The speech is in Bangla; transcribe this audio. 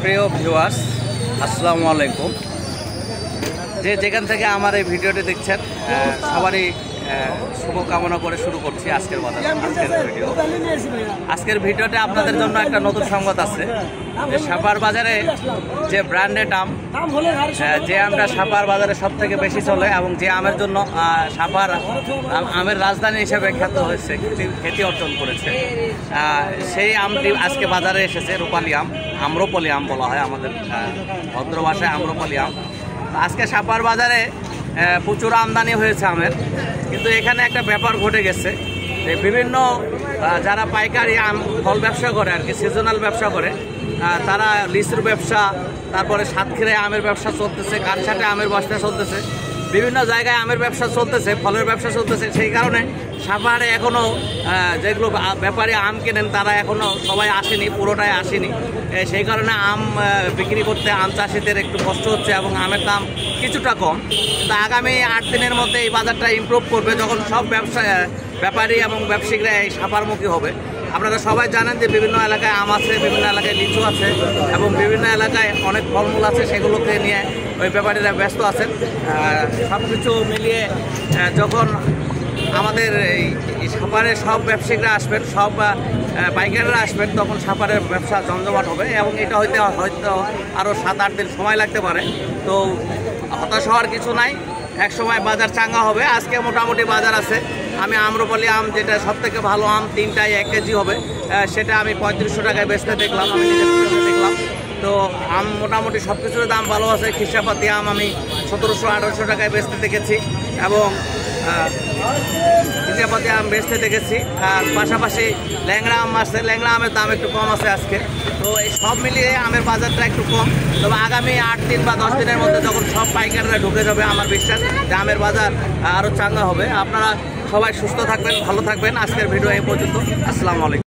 প্রিয় ভিউয়ার্স, আসসালামু আলাইকুম। যেখান থেকে আমার এই ভিডিওটি দেখছেন সবারই শুভকামনা করে শুরু করছি আজকের ভিডিওতে আপনাদের জন্য একটা নতুন সংবাদ আছে। সাপার বাজারে যে ব্র্যান্ডেড আম, যে আমটা সাপার বাজারে সব থেকে বেশি চলে এবং যে আমের জন্য সাপার আমের রাজধানী হিসেবে খ্যাত হয়েছে, খ্যাতি অর্জন করেছে, সেই আমটি আজকে বাজারে এসেছে। রূপালী আম, আম্রপলি আম বলা হয় আমাদের ভদ্র ভাষায়, আম্রপলি আম। আজকে সাপার বাজারে প্রচুর আমদানি হয়েছে আমের, কিন্তু এখানে একটা ব্যাপার ঘটে গেছে যে বিভিন্ন যারা পাইকারি আম ফল ব্যবসা করে আর কি, সিজনাল ব্যবসা করে, তারা লিচুর ব্যবসা, তারপরে সাতক্ষীরায় আমের ব্যবসা চলতেছে, কানসাটে আমের ব্যবসা চলতেছে, বিভিন্ন জায়গায় আমের ব্যবসা চলতেছে, ফলের ব্যবসা চলতেছে। সেই কারণে সাপারে এখনও যেগুলো ব্যাপারী আম কেনেন তারা এখনও সবাই আসেনি, পুরোটাই আসেনি। সেই কারণে আম বিক্রি করতে আম চাষিদের একটু কষ্ট হচ্ছে এবং আমের দাম কিছুটা কম। কিন্তু আগামী 8 দিনের মধ্যে এই বাজারটা ইমপ্রুভ করবে, যখন সব ব্যাপারী এবং ব্যবসায়িকরা এই সাপারমুখী হবে। আপনারা সবাই জানেন যে বিভিন্ন এলাকায় আম আছে, বিভিন্ন এলাকায় লিচু আছে এবং বিভিন্ন এলাকায় অনেক ফলমূল আছে, সেগুলোকে নিয়ে ওই ব্যাপারীরা ব্যস্ত আছেন। সব কিছু মিলিয়ে যখন আমাদের এই সাপারের সব ব্যবসায়িকরা আসবেন, সব পাইকাররা আসবেন, তখন সাপারের ব্যবসা জমজমাট হবে এবং এটা হয়তো আরও 7-8 দিন সময় লাগতে পারে। তো হতাশ হওয়ার কিছু নাই, এক সময় বাজার চাঙ্গা হবে। আজকে মোটামুটি বাজার আছে। আমি আম্রপলি আম, যেটা সব থেকে ভালো আম, 3টায় 1 কেজি হবে, সেটা আমি 3500 টাকায় বেচতে দেখলাম, আমি দেখলাম। তো আম মোটামুটি সব কিছুর দাম ভালো আছে। খিসাপাতি আম আমি 1700-1800 টাকায় বেচতে দেখেছি এবং খিসাপাতি আম বেচতে দেখেছি। আর পাশাপাশি ল্যাংড়া আম আছে, ল্যাংড়া আমের দাম একটু কম আছে আজকে। তো এই সব মিলিয়ে আমের বাজারটা একটু কম। তবে আগামী 8 দিন বা 10 দিনের মধ্যে যখন সব পাইকাররা ঢুকে যাবে, আমার বিশ্বাস যে আমের বাজার আরও চাঙ্গা হবে। আপনারা সবাই সুস্থ থাকবেন, ভালো থাকবেন। আজকের ভিডিও এই পর্যন্ত। আসসালামু আলাইকুম।